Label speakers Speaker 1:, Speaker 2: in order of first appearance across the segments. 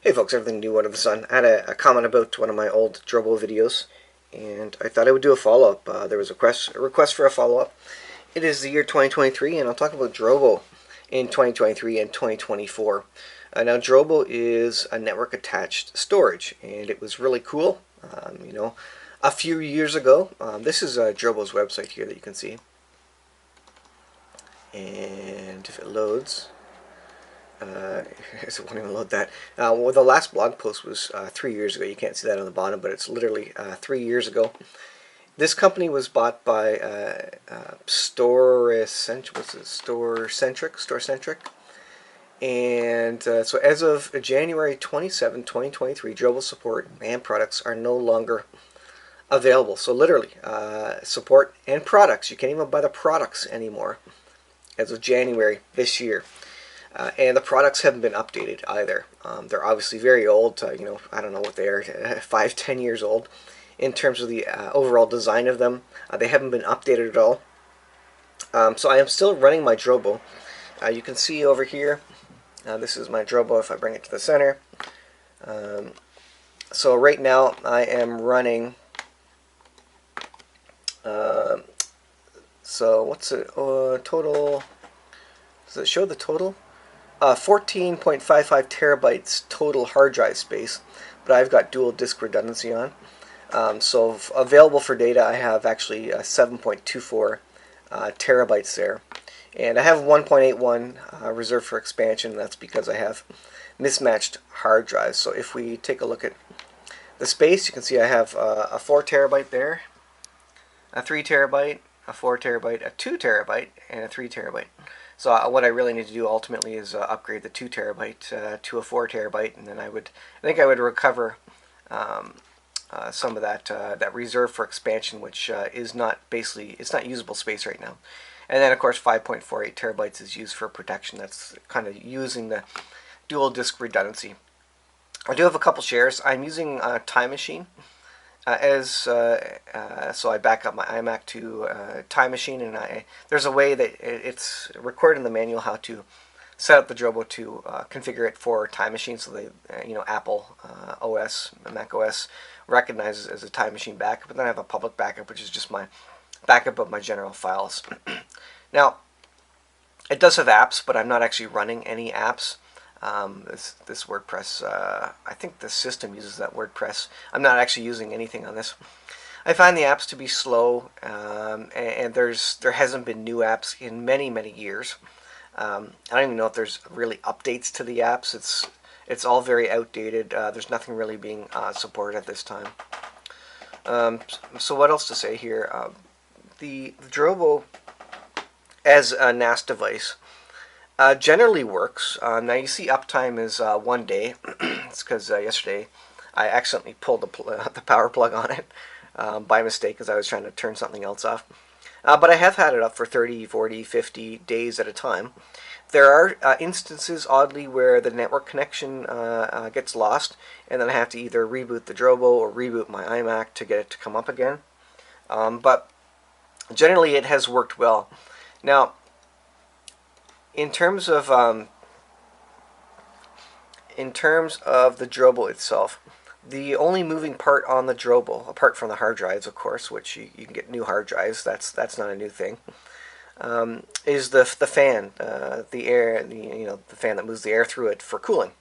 Speaker 1: Hey folks, everything new under the sun. I had a comment about one of my old Drobo videos, and I thought I would do a follow-up. There was a request for a follow-up. It is the year 2023, and I'll talk about Drobo in 2023 and 2024. Now, Drobo is a network-attached storage, and it was really cool. A few years ago, this is Drobo's website here that you can see, and if it loads. It won't even load that. Well, the last blog post was 3 years ago. You can't see that on the bottom, but it's literally 3 years ago. This company was bought by Store-Centric, and so as of January 27, 2023, Drobo support and products are no longer available. So literally, support and products. You can't even buy the products anymore as of January this year. And the products haven't been updated either. They're obviously very old. I don't know what they are, 5-10 years old. In terms of the overall design of them, they haven't been updated at all. So I am still running my Drobo. You can see over here, this is my Drobo if I bring it to the center. So right now I am running, so what's it, total, does it show the total? 14.55 terabytes total hard drive space, but I've got dual disk redundancy on. So available for data, I have actually 7.24 terabytes there. And I have 1.81 reserved for expansion. That's because I have mismatched hard drives. So if we take a look at the space, you can see I have a 4 terabyte there, a 3 terabyte, a 4 terabyte, a 2 terabyte, and a 3 terabyte. So what I really need to do ultimately is upgrade the 2 terabyte to a 4 terabyte, and then I think I would recover some of that reserve for expansion, which is not it's not usable space right now. And then of course 5.48 terabytes is used for protection. That's kind of using the dual disk redundancy. I do have a couple shares. I'm using Time Machine. So I back up my iMac to Time Machine, and there's a way that it's recorded in the manual how to set up the Drobo to configure it for Time Machine. So they, Apple OS, Mac OS recognizes as a Time Machine backup, and then I have a public backup, which is just my backup of my general files. Now, it does have apps, but I'm not actually running any apps. This WordPress, I think the system uses that WordPress. I'm not actually using anything on this. I find the apps to be slow, and there hasn't been new apps in many years. I don't even know if there's really updates to the apps. It's all very outdated. There's nothing really being supported at this time. So what else to say here? The Drobo as a NAS device generally works. Now you see uptime is 1 day. It's because yesterday I accidentally pulled the power plug on it by mistake because I was trying to turn something else off. But I have had it up for 30, 40, 50 days at a time. There are instances, oddly, where the network connection gets lost, and then I have to either reboot the Drobo or reboot my iMac to get it to come up again. But generally it has worked well. Now, in terms of the Drobo itself, the only moving part on the Drobo, apart from the hard drives, of course, which you can get new hard drives. That's not a new thing. Is the fan, the air, the fan that moves the air through it for cooling.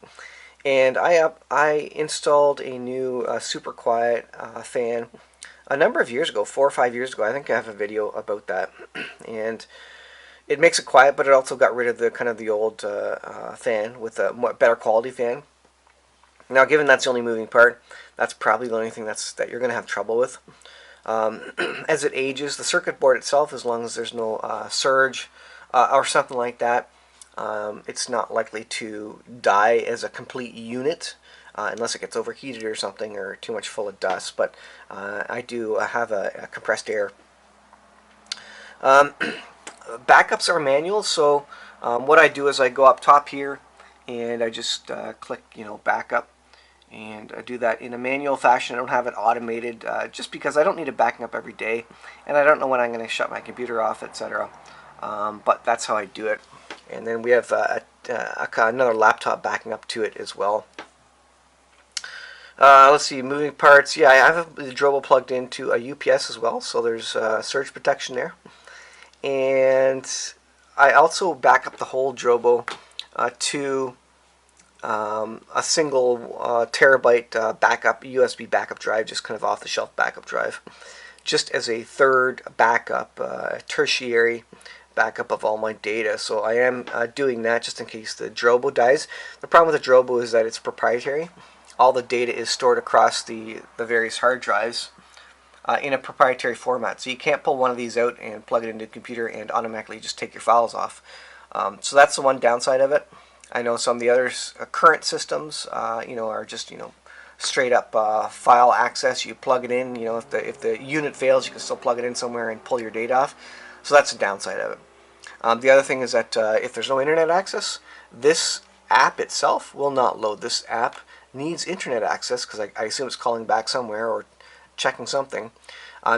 Speaker 1: And I installed a new super quiet fan a number of years ago, 4 or 5 years ago. I think I have a video about that, and it makes it quiet, but it also got rid of the old fan with a better quality fan. Now, given that's the only moving part, that's probably the only thing that you're going to have trouble with. As it ages, the circuit board itself, as long as there's no surge or something like that, it's not likely to die as a complete unit unless it gets overheated or something or too much full of dust. But I do have a compressed air. Backups are manual, so what I do is I go up top here and I just click backup, and I do that in a manual fashion. I don't have it automated just because I don't need it backing up every day, and I don't know when I'm going to shut my computer off, etc. But that's how I do it. And then we have another laptop backing up to it as well. Let's see, moving parts. Yeah, I have the Drobo plugged into a UPS as well, so there's surge protection there. And I also back up the whole Drobo to a single terabyte backup USB backup drive, just kind of off the shelf backup drive, just as a third backup, tertiary backup of all my data. So I am doing that just in case the Drobo dies. The problem with the Drobo is that it's proprietary. All the data is stored across the various hard drives in a proprietary format. So you can't pull one of these out and plug it into a computer and automatically just take your files off. So that's the one downside of it. I know some of the other current systems, are just straight up file access. You plug it in. If the unit fails, you can still plug it in somewhere and pull your data off. So that's the downside of it. The other thing is that if there's no internet access, this app itself will not load. This app needs internet access because I assume it's calling back somewhere or checking something.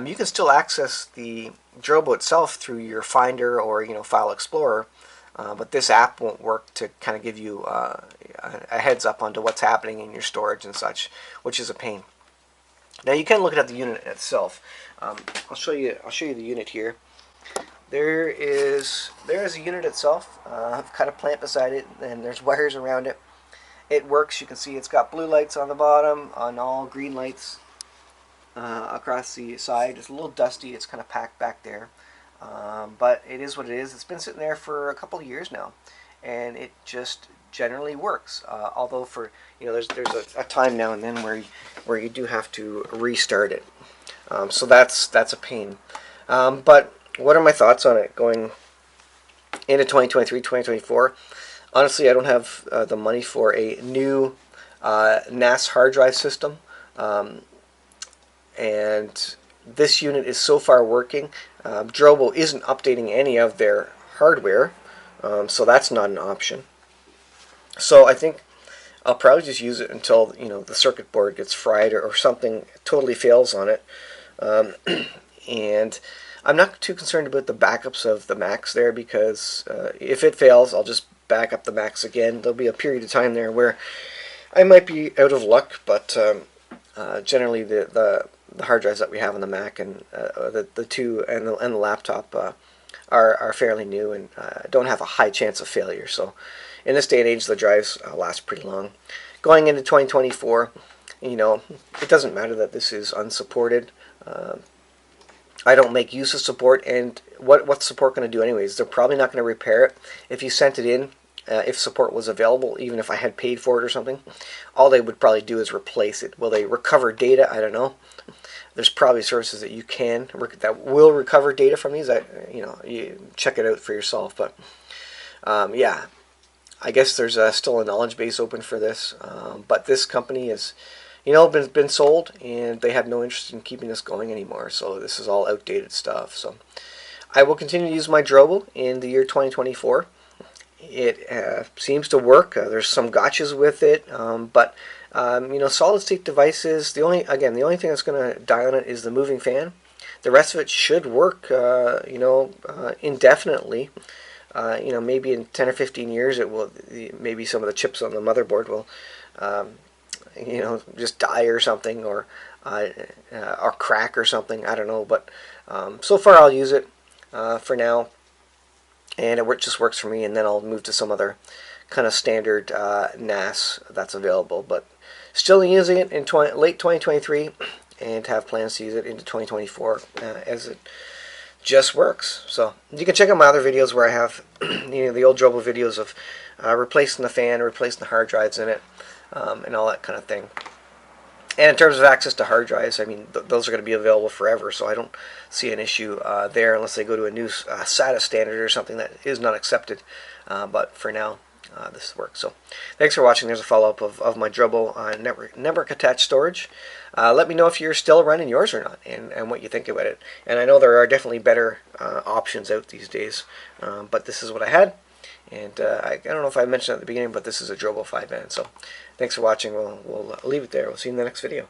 Speaker 1: You can still access the Drobo itself through your Finder or File Explorer, but this app won't work to kind of give you a heads up onto what's happening in your storage and such, which is a pain. Now you can look at the unit itself. I'll show you the unit here. There is a unit itself. I've got a plant beside it, and there's wires around it. It works. You can see it's got blue lights on the bottom, on all green lights across the side. It's a little dusty. It's kind of packed back there, but it is what it is. It's been sitting there for a couple of years now, and it just generally works. Although there's a time now and then where you do have to restart it. So that's a pain. But what are my thoughts on it going into 2023, 2024? Honestly, I don't have the money for a new NAS hard drive system. And this unit is so far working. Drobo isn't updating any of their hardware, so that's not an option. So I think I'll probably just use it until the circuit board gets fried or something totally fails on it. And I'm not too concerned about the backups of the Macs there because if it fails, I'll just back up the Macs again. There'll be a period of time there where I might be out of luck, but generally the hard drives that we have on the Mac and the two and the laptop are fairly new and don't have a high chance of failure. So in this day and age, the drives last pretty long. Going into 2024, it doesn't matter that this is unsupported. I don't make use of support, and what's support going to do anyways? They're probably not going to repair it. If you sent it in, if support was available, even if I had paid for it or something, all they would probably do is replace it. Will they recover data? I don't know. There's probably services that that will recover data from these. You check it out for yourself. But yeah, I guess there's still a knowledge base open for this. But this company is been sold, and they have no interest in keeping this going anymore. So this is all outdated stuff. So I will continue to use my Drobo in the year 2024. It seems to work. There's some gotchas with it, but solid state devices. The only thing that's going to die on it is the moving fan. The rest of it should work, indefinitely. Maybe in 10 or 15 years, it will. Maybe some of the chips on the motherboard will. Just die or something, or crack or something. I don't know, but so far I'll use it for now, and it just works for me. And then I'll move to some other kind of standard NAS that's available. But still using it in late 2023, and have plans to use it into 2024 as it just works. So you can check out my other videos where I have the old Drobo videos of replacing the fan, replacing the hard drives in it. And all that kind of thing. And in terms of access to hard drives, I mean, those are going to be available forever, so I don't see an issue there unless they go to a new SATA standard or something that is not accepted. But for now, this works. So thanks for watching. There's a follow-up of my Drobo network attached storage. Let me know if you're still running yours or not, and what you think about it. And I know there are definitely better options out these days, but this is what I had. And I don't know if I mentioned at the beginning, but this is a Drobo 5 band. So thanks for watching. We'll leave it there. We'll see you in the next video.